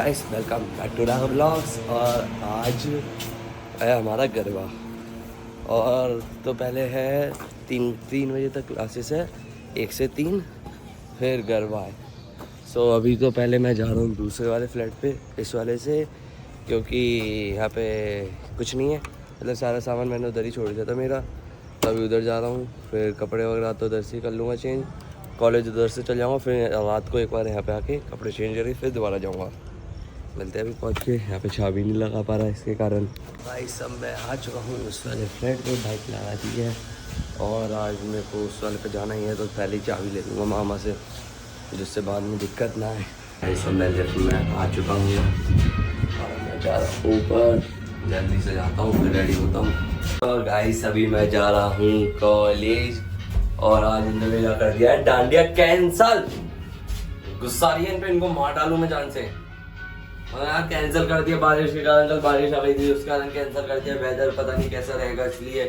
Guys welcome back to Rahul blogs. और आज है हमारा गरबा। और तो पहले है तीन बजे तक क्लासेस है, 1 से 3 फिर गरबा है। सो अभी तो पहले मैं जा रहा हूँ दूसरे वाले फ्लैट पे, इस वाले से, क्योंकि यहाँ पे कुछ नहीं है। मतलब सारा सामान मैंने उधर ही छोड़ दिया था मेरा, तो अभी उधर जा रहा हूँ। फिर कपड़े वगैरह तो उधर से ही कर लूँगा चेंज, कॉलेज उधर से चल जाऊँगा। फिर रात को एक बार यहाँ पे आके कपड़े चेंज करके फिर दोबारा जाऊँगा। मिलते हैं अभी पहुँच के। यहाँ पे चाबी नहीं लगा पा रहा है, इसके कारण। भाई सब मैं आ चुका हूँ उस वाले फ्लैट पे, बाइक लगा दी है। और आज मेरे को उस वाले पे जाना ही है, तो पहले ही चाबी ले लूँगा मामा से, जिससे बाद में दिक्कत ना आए। भाई सब मैं आ चुका हूँ और मैं जा रहा हूँ ऊपर, जल्दी से जाता हूँ फिर रेडी होता हूँ। और गाइस अभी मैं जा रहा हूँ कॉलेज, और आज इन्होंने मेरा कर दिया है डांडिया कैंसल। गुस्सा आ रही है इन पे, इनको मार डालूं मैं जान से। और यार कैंसिल कर दिया बारिश के कारण, कल बारिश आ गई थी उसके कारण कैंसिल कर दिया। वेदर पता नहीं कैसा रहेगा, इसलिए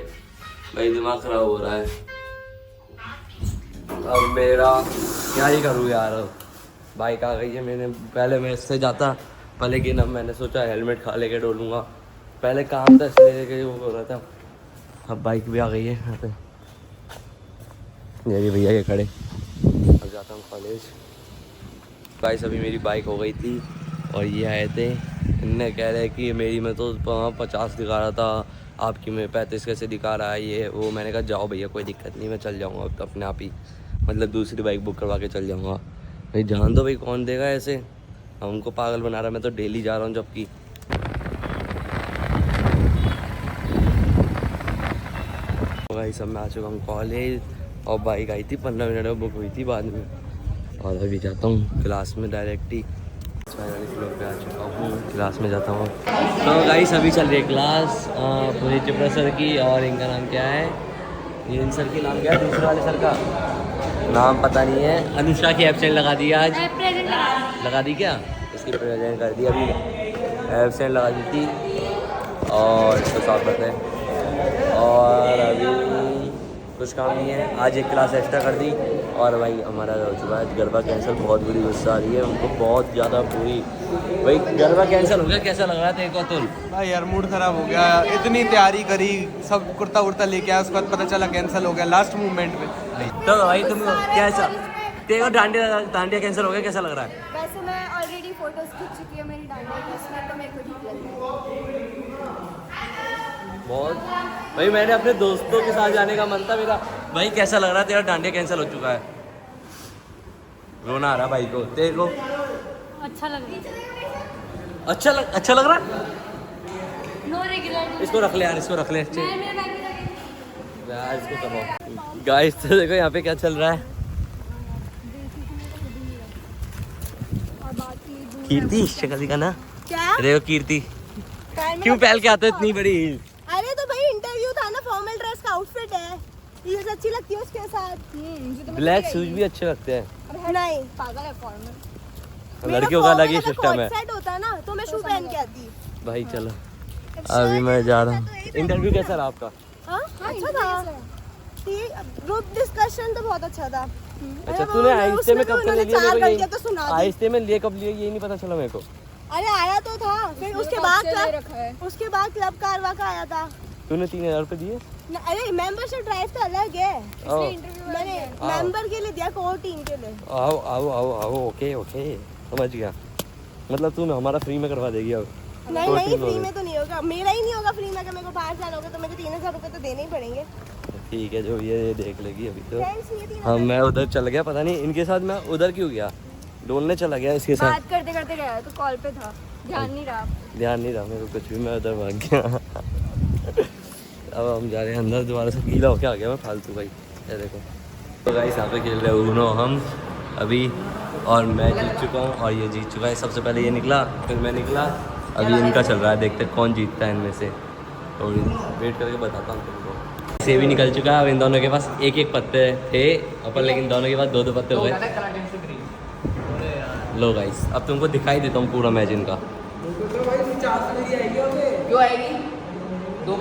भाई दिमाग खराब हो रहा है। अब मेरा क्या ही करूँ यार, बाइक आ गई है। मैंने पहले मैं इससे जाता पहले कि ना, मैंने सोचा हेलमेट खा लेके डोलूँगा, पहले काम था इसलिए कि वो हो रहा था। अब बाइक भी आ गई है यहाँ पे, ये भैया के खड़े। अब जाता हूँ कॉलेज। गाइस अभी मेरी बाइक हो गई थी और ये आए थे, इनने कह रहे कि मेरी में तो 50 दिखा रहा था, आपकी में 35 कैसे दिखा रहा है ये वो। मैंने कहा जाओ भैया कोई दिक्कत नहीं, मैं चल जाऊँगा अब तो अपने आप ही, मतलब दूसरी बाइक बुक करवा के चल जाऊँगा। भाई जान दो भाई, कौन देगा ऐसे, हमको पागल बना रहा। मैं तो डेली जा रहा हूँ जबकि। भाई सब मैं आ चुका हूँ कॉलेज, और बाइक आई थी 15 मिनट में बुक हुई थी बाद में। और अभी जाता हूँ क्लास में डायरेक्ट ही। फाइनली फ्लोर पे आ चुका हूँ, क्लास में जाता हूँ। तो गाइस अभी चल रही है क्लास पूरी चिपरा सर की, और इनका नाम क्या है, ये इन सर के नाम क्या है, दूसरे वाले सर का नाम पता नहीं है। अनुष्का की एब्सेंट लगा दी आज, लगा दी क्या, इसकी प्रेजेंट कर दी, अभी एब्सेंट लगा दी थी और इसको साफ करते हैं। और अभी कुछ काम नहीं है, आज एक क्लास एक्स्ट्रा कर दी। और भाई हमारा हो चुका है गरबा कैंसिल, बहुत बुरी गुस्सा आ रही है उनको, बहुत ज़्यादा बुरी। भाई गरबा कैंसिल हो गया, कैसा लग रहा है तेरे को तुल? भाई यार मूड खराब हो गया, इतनी तैयारी करी, सब कुर्ता उर्ता लेके आया, उसके बाद पता चला कैंसिल हो गया लास्ट मोमेंट पे। तो भाई तुम कैसा, तेरे को डांडिया कैंसिल हो गया, कैसा लग रहा है? वैसे मैं ऑलरेडी फोटोज खींच चुकी है मेरी डांडिया की, उसमें तो मेरे को ठीक लग रहा है बहुत। भाई मैंने अपने दोस्तों के साथ जाने का मन था मेरा। भाई कैसा लग रहा है, तेरा डांडिया कैंसिल हो चुका है? रोना आ रहा भाई को, तेरे को अच्छा लग रहा है। अच्छा लग रहा है। नो रेगुलर, इसको रख ले यार, इसको रख ले यार, इसको करो। गाइस तो देखो यहाँ पे क्या चल रहा है। कीर्ति शक्ल का ना, क्या देखो कीर्ति क्यों पहल के आता है इतनी बड़ी। अरे तो भाई इंटरव्यू था ना, फॉर्मल ड्रेस का आउटफिट है, ये अच्छी लगती है उसके साथ। ब्लैक शूज भी अच्छे लगते हैं। नहीं पागल है, फॉर्मल लड़कियों का अलग ही सिस्टम है सेट होता है ना, तो मैं शू पहन के आती। भाई चलो अभी मैं जा रहा हूँ। इंटरव्यू कैसा रहा आपका? अच्छा था, ग्रुप डिस्कशन तो बहुत अच्छा था। अच्छा तूने आहिस्ते में कब ले लिया मेरे को, तो सुना दी। आहिस्ते में लिए कब लिए ये नहीं पता चला मेरे को। अरे आया तो था, फिर उसके बाद क्लब कारवा का आया था। तूने 3000 रुपये दिए? अरे मेंबरशिप ड्राइव तो अलग है, मैंने मेंबर के लिए दिया, कोर टीम के लिए। आओ आओ आओ आओ, ओके ओके समझ गया। मतलब तू हमारा फ्री में करवा देगी अब? नहीं फ्री में तो नहीं होगा, मेरा ही नहीं होगा फ्री में। अगर मेरे को 5 साल हो गए तो मेरे को 3000 रुपये तो देने ही पड़ेंगे। ठीक है जो ये देख लेगी अभी तो। हाँ मैं उधर चल गया, पता नहीं इनके साथ मैं उधर क्यों गया, डोलने चला गया इसके साथ। बात करते करते गया तो कॉल पे था, ध्यान नहीं रहा मेरे को कुछ भी, मैं उधर भाग गया। अब हम जा रहे हैं अंदर, दोबारा से गीला होके आ गया मैं फालतू भाई। ये देखो तो गाइस यहाँ पे खेल रहे उनो हम अभी, और मैं जीत चुका हूँ और ये जीत चुका है। सबसे पहले ये निकला, फिर मैं निकला, अभी इनका चल रहा है, देखते कौन जीतता है इनमें से, तो वेट करके बताता हूँ तुमको। से भी निकल चुका है, अब इन दोनों के पास एक एक पत्ते थे अपन, लेकिन दोनों के पास 2-2 पत्ते हो गए। लो गाइस अब तुमको दिखाई देता हूँ पूरा मैच इनका।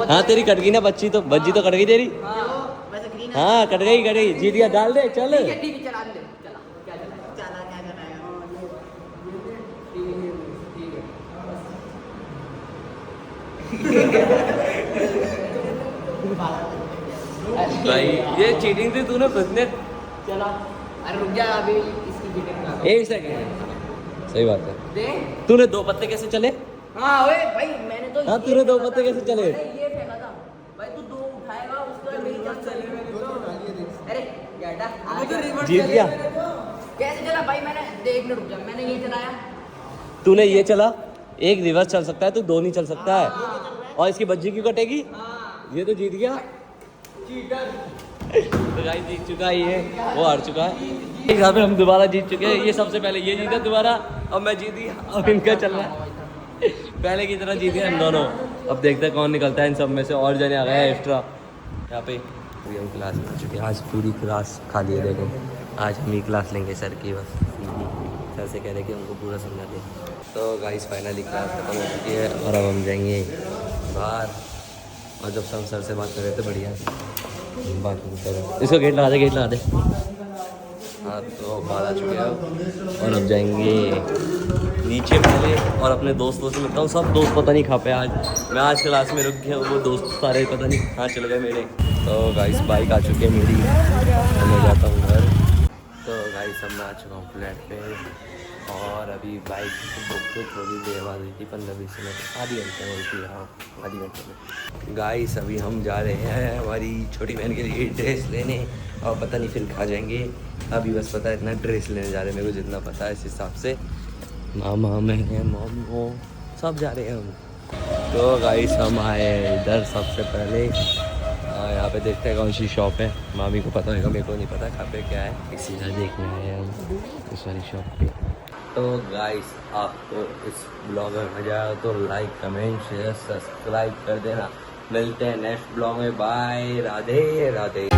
हाँ तेरी कट गई ना बच्ची, तो बच्ची तो कट गई तेरी। हाँ कट गई जीत गया, डाल दे चल। भाई ये चीटिंग थी, तूने खुद ने चला। अरे रुक जा, अभी इसकी चीटिंग कर। एक सेकंड। सही बात है। दे। तूने 2 पत्ते कैसे चले? हाँ ओए भाई, मैंने तो हाँ, तूने 2 पत्ते कैसे चले? ये फेंका था भाई, तू 2 उठाएगा उसके बाद मेरी तरफ चले। अरे गेटा जीत गया। कैसे चला भाई? मैंने देख न, रुक जा, मैंने ये चलाया। तूने ये चला, एक रिवर्स चल सकता है, तू 2 नहीं चल सकता है। और इसकी बज्जी क्यों कटेगी? ये तो जीत गया। तो गाइस जीत चुका है ये, वो हार चुका है। यहाँ पे हम दोबारा जीत चुके हैं। ये सबसे पहले ये जीता दोबारा, अब मैं जीत गया, अब इनका चल रहा है। पहले की तरह जीत गए हम दोनों। अब देखते हैं कौन निकलता है इन सब में से। और जने आ गए हैं एक्स्ट्रा यहाँ पे। पूरी हम क्लास में आ चुके हैं। आज पूरी क्लास खाली है, देखो। आज हम ही क्लास लेंगे सर की बस। सर से कह रहे कि हमको पूरा समझा दें। तो गाइस फाइनली क्लास खत्म हो चुकी है और अब हम जाएंगे बाहर। और जब सर से बात कर रहे थे बढ़िया बात करो। इसको गेट लगा दे, गेट लगा दे। हाँ तो बाहर आ चुके हैं और अब जाएंगे नीचे पहले और अपने दोस्तों से मिलता हूँ। सब दोस्त पता नहीं खा पे आज। मैं आज क्लास में रुक गया, वो दोस्त सारे पता नहीं कहाँ चले गए मेरे। तो गाइस बाइक आ चुकी है मेरी, मैं जाता हूँ घर। तो गाइस अब मैं आ चुका हूँ फ्लैट पे और अभी बाइक बुक पे थोड़ी देर बाद हुई थी, 15-20 मिनट, आधी घंटे में हुई थी। हाँ आधी घंटे में। गाइस अभी हम जा रहे हैं हमारी छोटी बहन के लिए ड्रेस लेने और पता नहीं फिर कहाँ जाएंगे। अभी बस पता है इतना ड्रेस लेने जा रहे हैं, मेरे को जितना पता है इस हिसाब से। मामा मैं मोमो सब जा रहे हैं हम। तो गाइस हम आए इधर सबसे पहले। यहाँ पे देखते हैं कौन सी शॉप है। मामी को पता होगा, मेरे को नहीं पता कहाँ पे क्या है। इसी का देखने आए हैं हम इस वाली शॉप पे। तो गाइस आपको इस ब्लॉग में मजा आया तो लाइक कमेंट शेयर सब्सक्राइब कर देना। मिलते हैं नेक्स्ट ब्लॉग में। बाय, राधे राधे।